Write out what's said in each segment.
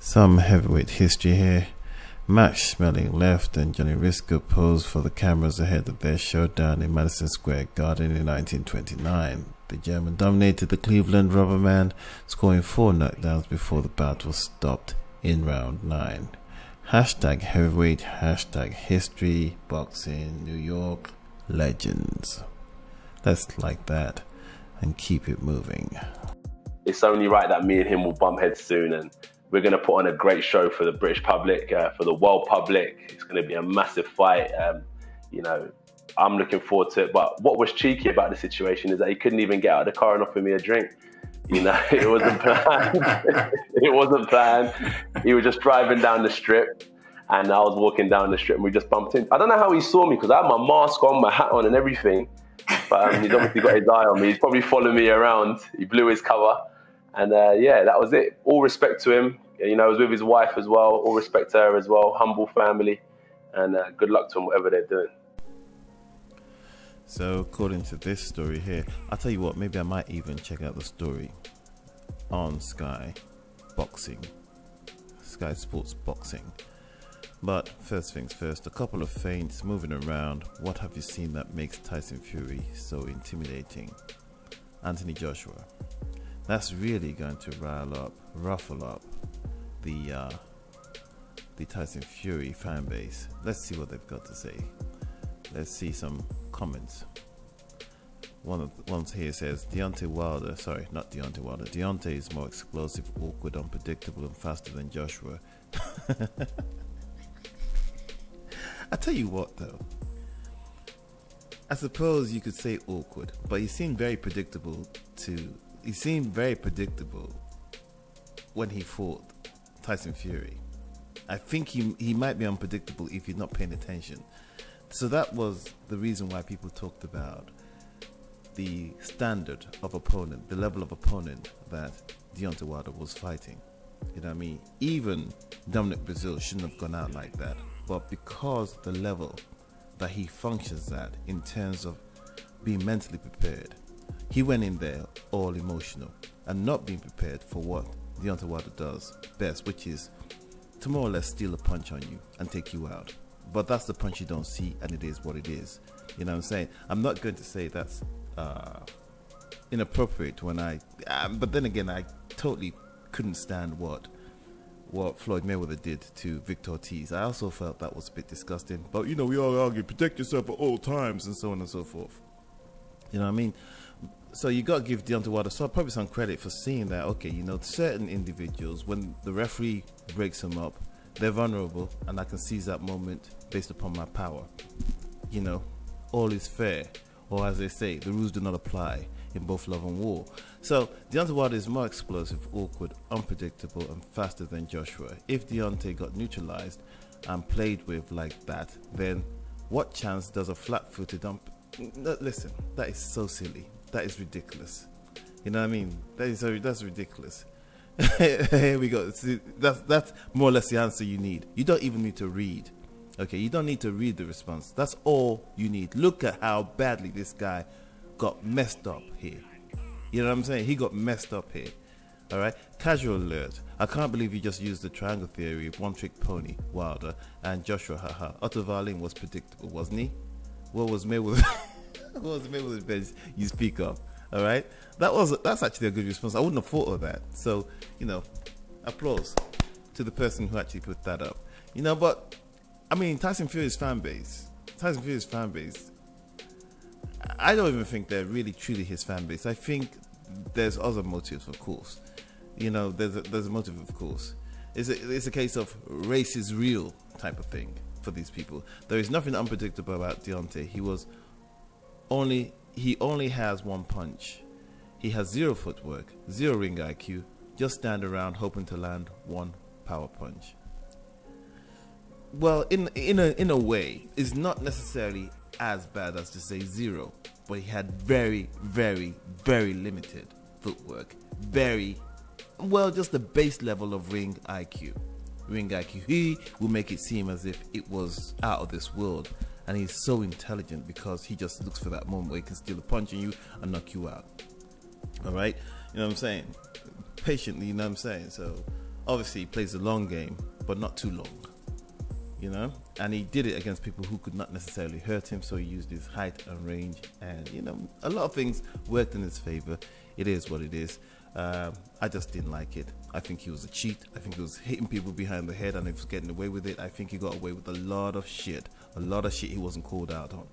Some heavyweight history here. Max Schmeling left and Johnny Risco posed for the cameras ahead of their showdown in Madison Square Garden in 1929. The German dominated the Cleveland Rubberman, scoring 4 knockdowns before the bout was stopped in round 9. Hashtag heavyweight, hashtag history, boxing, New York, legends. Let's like that and keep it moving. It's only right that me and him will bump heads soon, and we're going to put on a great show for the British public, for the world public. It's going to be a massive fight. You know, I'm looking forward to it. But what was cheeky about the situation is that he couldn't even get out of the car and offer me a drink. You know, it wasn't planned. It wasn't planned. He was just driving down the strip, and I was walking down the strip, and we just bumped in. I don't know how he saw me because I had my mask on, my hat on, and everything. But he's obviously got his eye on me. He's probably following me around. He blew his cover. And yeah, that was it. All respect to him. You know, I was with his wife as well. All respect to her as well. Humble family. And good luck to them, whatever they're doing. So, according to this story here, I'll tell you what, maybe I might even check out the story on Sky Boxing. Sky Sports Boxing. But first things first, a couple of feints moving around. What have you seen that makes Tyson Fury so intimidating? Anthony Joshua. That's really going to ruffle up the Tyson Fury fan base. Let's see what they've got to say. Let's see some comments. One of the ones here says, Deontay is more explosive, awkward, unpredictable, and faster than Joshua. I tell you what though, I suppose you could say awkward, but he seemed very predictable when he fought Tyson Fury. I think he might be unpredictable if you're not paying attention. So that was the reason why people talked about the standard of opponent, the level of opponent that Deontay Wilder was fighting. You know what I mean? Even Dominic Brazil shouldn't have gone out like that. But because the level that he functions at in terms of being mentally prepared, he went in there all emotional and not being prepared for what Deontay Wilder does best, which is to more or less steal a punch on you and take you out. But that's the punch you don't see, and it is what it is. You know what I'm saying? I'm not going to say that's inappropriate when but then again, I totally couldn't stand what Floyd Mayweather did to Victor Ortiz. I also felt that was a bit disgusting. But you know, we all argue, protect yourself at all times and so on and so forth. You know what I mean? So you got to give Deontay Wilder probably some credit for seeing that, okay, you know, certain individuals, when the referee breaks them up, they're vulnerable, and I can seize that moment based upon my power. You know, all is fair. Or as they say, the rules do not apply in both love and war. So Deontay Wilder is more explosive, awkward, unpredictable, and faster than Joshua. If Deontay got neutralized and played with like that, then what chance does a flat-footed listen, that is so silly. That is ridiculous. You know what I mean? That's ridiculous. Here we go. See, that's more or less the answer you need. You don't even need to read. Okay, you don't need to read the response. That's all you need. Look at how badly this guy got messed up here. You know what I'm saying? He got messed up here. All right. Casual alert. I can't believe you just used the triangle theory of one-trick pony, Wilder, and Joshua. Haha. Otto Wallin was predictable, wasn't he? What was Mayweather? What was Mayweather's bench you speak of? All right. That's actually a good response. I wouldn't have thought of that. So, you know, applause to the person who actually put that up. You know, but I mean, Tyson Fury's fan base, I don't even think they're really truly his fan base. I think there's other motives, of course. You know, there's a motive, of course. It's a case of race is real type of thing for these people. There is nothing unpredictable about Deontay. He only has one punch. He has zero footwork, zero ring IQ. Just stand around hoping to land one power punch. Well, in a way, it's not necessarily as bad as to say zero, but he had very, very, very limited footwork. Just the base level of ring IQ. He will make it seem as if it was out of this world, and he's so intelligent because he just looks for that moment where he can steal a punch on you and knock you out. All right, you know what I'm saying? Patiently, you know what I'm saying? So Obviously, he plays the long game, but not too long. You know, and he did it against people who could not necessarily hurt him, so he used his height and range, and you know, a lot of things worked in his favor. It is what it is. I just didn't like it. I think he was a cheat. I think he was hitting people behind the head and he was getting away with it. I think he got away with a lot of shit he wasn't called out on.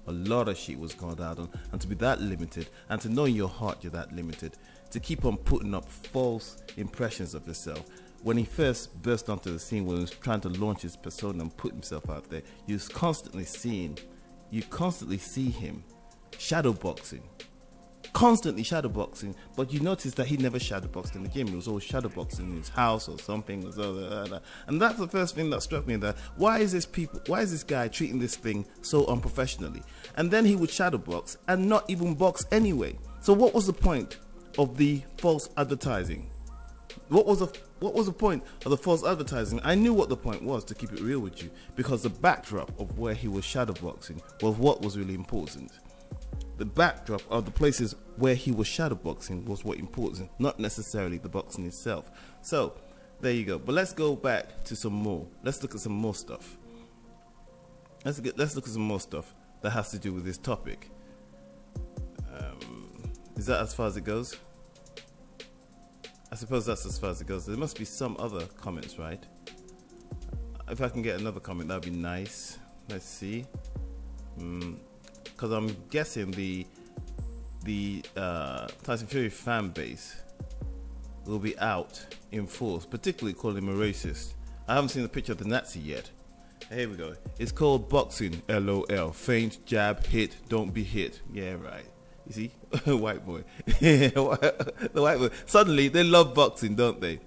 A lot of shit was called out on, and to be that limited, and to know in your heart you're that limited, to keep on putting up false impressions of yourself. When he first burst onto the scene, when he was trying to launch his persona and put himself out there, you constantly see him shadowboxing, constantly shadowboxing. But you notice that he never shadowboxed in the gym. He was always shadowboxing in his house or something. And that's the first thing that struck me. That why is this guy treating this thing so unprofessionally? And then he would shadowbox and not even box anyway. So what was the point of the false advertising? What was the point of the false advertising? I knew what the point was, to keep it real with you, because the backdrop of where he was shadowboxing was what was really important. The backdrop of the places where he was shadowboxing was what important, not necessarily the boxing itself. So there you go. But let's go back to some more. Let's look at some more stuff. Let's look at some more stuff that has to do with this topic. Is that as far as it goes? I suppose that's as far as it goes. There must be some other comments, right? If I can get another comment, that'd be nice. Let's see. Because I'm guessing the Tyson Fury fan base will be out in force, particularly calling him a racist. I haven't seen the picture of the Nazi yet. Here we go. It's called boxing, LOL. Feint, jab, hit, don't be hit. Yeah, right. You see? White boy. The white boy. Suddenly, they love boxing, don't they?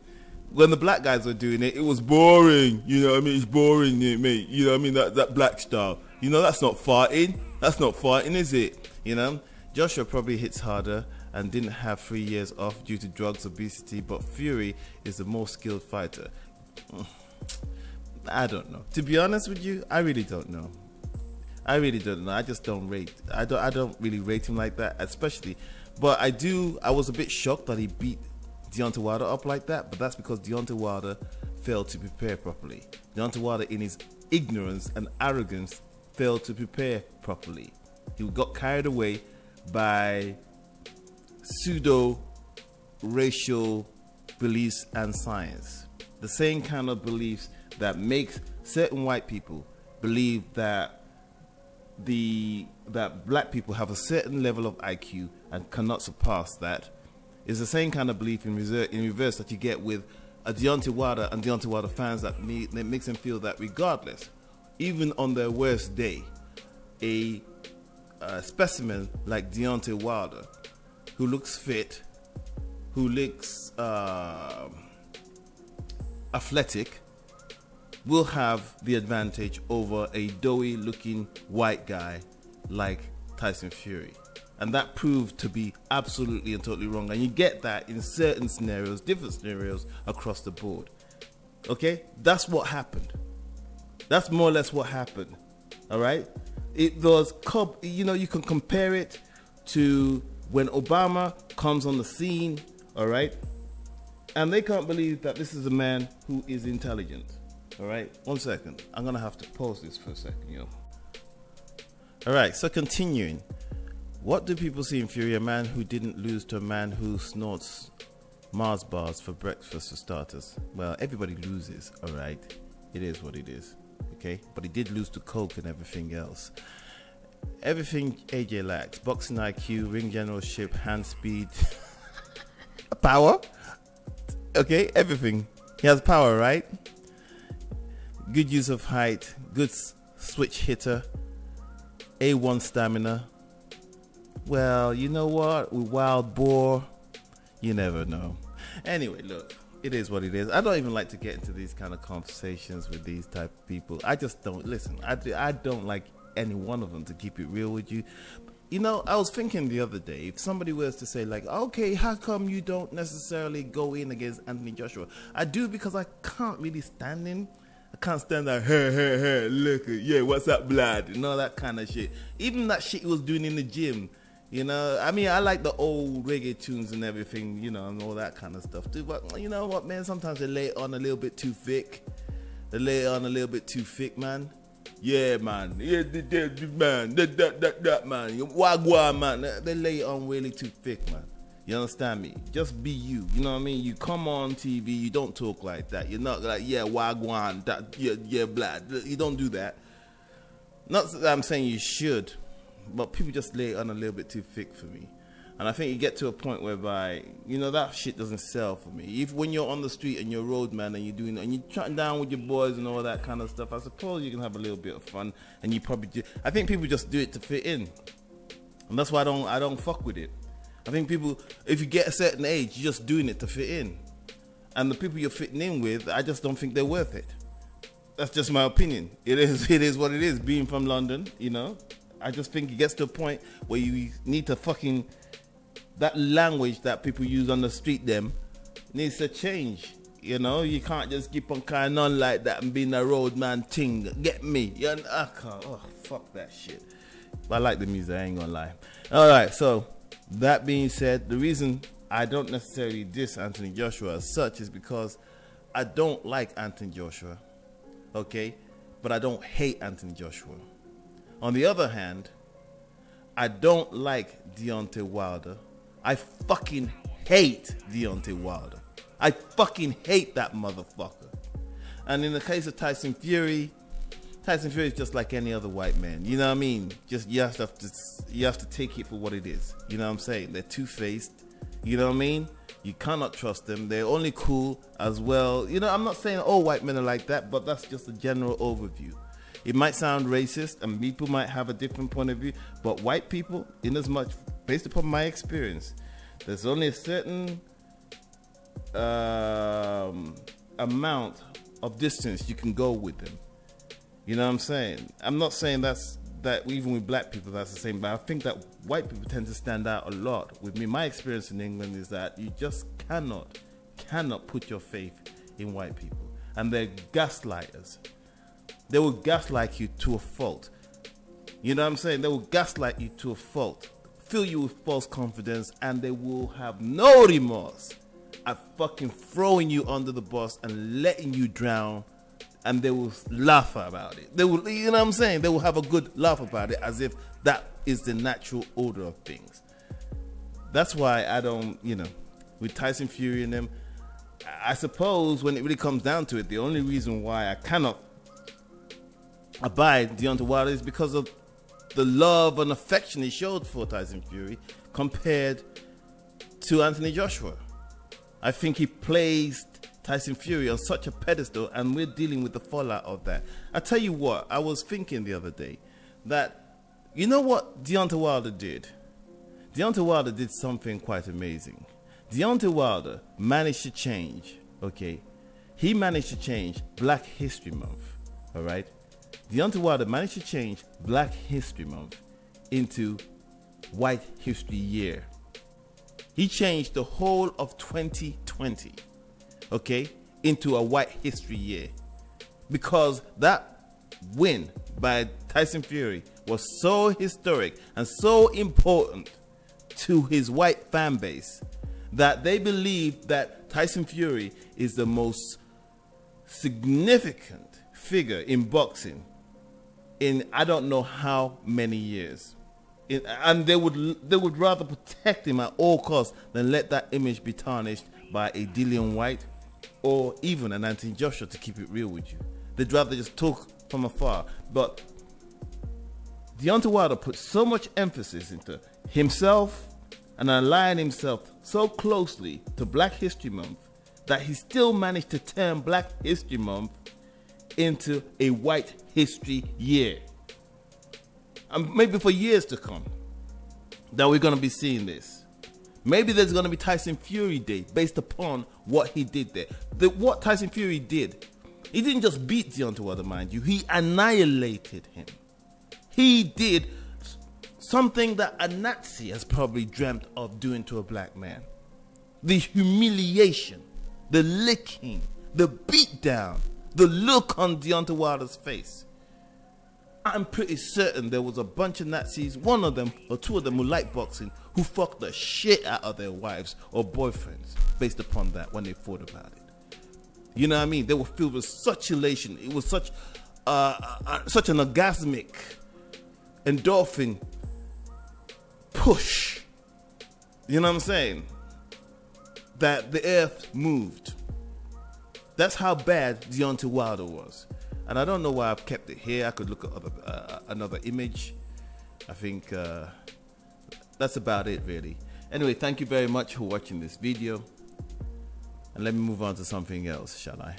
When the black guys were doing it, it was boring. You know what I mean? It's boring, mate. You know what I mean? That black style. You know, that's not fighting. That's not fighting, is it? You know? Joshua probably hits harder and didn't have 3 years off due to drugs, obesity, but Fury is the more skilled fighter. I don't know. To be honest with you, I really don't know. I really don't know. I just don't rate. I don't really rate him like that, especially. But I was a bit shocked that he beat Deontay Wilder up like that. But that's because Deontay Wilder failed to prepare properly. Deontay Wilder, in his ignorance and arrogance, failed to prepare properly. He got carried away by pseudo-racial beliefs and science. The same kind of beliefs that makes certain white people believe that black people have a certain level of IQ and cannot surpass that is the same kind of belief in reverse that you get with a Deontay Wilder and Deontay Wilder fans that makes them feel that regardless, even on their worst day, a specimen like Deontay Wilder, who looks fit, who looks athletic, will have the advantage over a doughy looking white guy like Tyson Fury. And that proved to be absolutely and totally wrong. And you get that in certain scenarios, different scenarios across the board. Okay? That's what happened. That's more or less what happened. All right? It was, you know, you can compare it to when Obama comes on the scene, all right? And they can't believe that this is a man who is intelligent. All right, 1 second. I'm gonna have to pause this for a second, you know. All right, so continuing. What do people see in Fury? A man who didn't lose to a man who snorts Mars bars for breakfast, for starters. Well, everybody loses, all right? It is what it is, okay? But he did lose to Coke and everything else. Everything AJ lacks: boxing IQ, ring generalship, hand speed, power. Okay, everything. He has power, right? Good use of height, good switch hitter, A1 stamina. Well, you know what? With Wild Boar, you never know. Anyway, look, it is what it is. I don't even like to get into these kind of conversations with these type of people. I just don't. Listen, I don't like any one of them, to keep it real with you. You know, I was thinking the other day, if somebody was to say like, okay, how come you don't necessarily go in against Anthony Joshua? I do, because I can't really stand him. I can't stand that, hey, look, yeah, what's up, blood? And all that kind of shit. Even that shit he was doing in the gym, You know, I mean, I like the old reggae tunes and everything, you know, and all that kind of stuff too. But you know what, man? Sometimes they lay it on a little bit too thick. They lay it on a little bit too thick, man. Yeah, man. Yeah, man. That man. Wagwan, man. They lay it on really too thick, man. You understand me? Just be you. You know what I mean? You come on TV, you don't talk like that. You're not like, yeah, wagwan, that, yeah, blah. You don't do that. Not that I'm saying you should, but people just lay it on a little bit too thick for me. And I think you get to a point whereby, you know, that shit doesn't sell for me. If when you're on the street and you're a road man and you're doing, and you're chatting down with your boys and all that kind of stuff, I suppose you can have a little bit of fun. And you probably do. I think people just do it to fit in, and that's why I don't fuck with it. I think people, if you get a certain age, you're just doing it to fit in, and the people you're fitting in with, I just don't think they're worth it. That's just my opinion. It is what it is. Being from London, you know, I just think it gets to a point where you need to fucking, that language that people use on the street, them needs to change. You know, you can't just keep on carrying on like that and being a road man thing. Get me? I can't. Oh, fuck that shit. But I like the music. I ain't gonna lie. All right, so that being said, the reason I don't necessarily diss Anthony Joshua as such is because I don't like Anthony Joshua, okay? But I don't hate Anthony Joshua. On the other hand, I don't like Deontay Wilder. I fucking hate Deontay Wilder. I fucking hate that motherfucker. And in the case of Tyson Fury is just like any other white man. You know what I mean? Just you have to take it for what it is. You know what I'm saying? They're two-faced. You know what I mean? You cannot trust them. They're only cool as well. You know, I'm not saying all white men are like that, but that's just a general overview. It might sound racist and people might have a different point of view, but white people, in as much, based upon my experience, there's only a certain amount of distance you can go with them. You know what I'm saying? I'm not saying that even with black people that's the same, but I think that white people tend to stand out a lot. With me, my experience in England is that you just cannot put your faith in white people. And they're gaslighters. They will gaslight you to a fault. You know what I'm saying? They will gaslight you to a fault, fill you with false confidence, and they will have no remorse at fucking throwing you under the bus and letting you drown. And they will laugh about it. They will, you know what I'm saying? They will have a good laugh about it as if that is the natural order of things. That's why I don't, you know, with Tyson Fury and them, I suppose when it really comes down to it, the only reason why I cannot abide Deontay Wilder is because of the love and affection he showed for Tyson Fury compared to Anthony Joshua. I think he placed Tyson Fury on such a pedestal, and we're dealing with the fallout of that. I tell you what, I was thinking the other day that, you know what Deontay Wilder did? Deontay Wilder did something quite amazing. Deontay Wilder managed to change, okay? He managed to change Black History Month, all right? Deontay Wilder managed to change Black History Month into White History Year. He changed the whole of 2020, okay, into a White History Year, because that win by Tyson Fury was so historic and so important to his white fan base that they believe that Tyson Fury is the most significant figure in boxing in I don't know how many years. And they would rather protect him at all costs than let that image be tarnished by a Dillian White or even an Anthony Joshua, to keep it real with you. They'd rather just talk from afar. But Deontay Wilder put so much emphasis into himself and aligning himself so closely to Black History Month that he still managed to turn Black History Month into a White History Year. And maybe for years to come that we're going to be seeing this. Maybe there's going to be Tyson Fury Day based upon what he did there. What Tyson Fury did, he didn't just beat Deontay Wilder, mind you. He annihilated him. He did something that a Nazi has probably dreamt of doing to a black man. The humiliation, the licking, the beatdown, the look on Deontay Wilder's face. I'm pretty certain there was a bunch of Nazis, one of them or two of them who liked boxing, who fucked the shit out of their wives or boyfriends based upon that when they thought about it. You know what I mean? They were filled with such elation. It was such an orgasmic endorphin push. You know what I'm saying? That the earth moved. That's how bad Deontay Wilder was. And I don't know why I've kept it here. I could look at another image. I think that's about it, really. Anyway, thank you very much for watching this video. And let me move on to something else, shall I?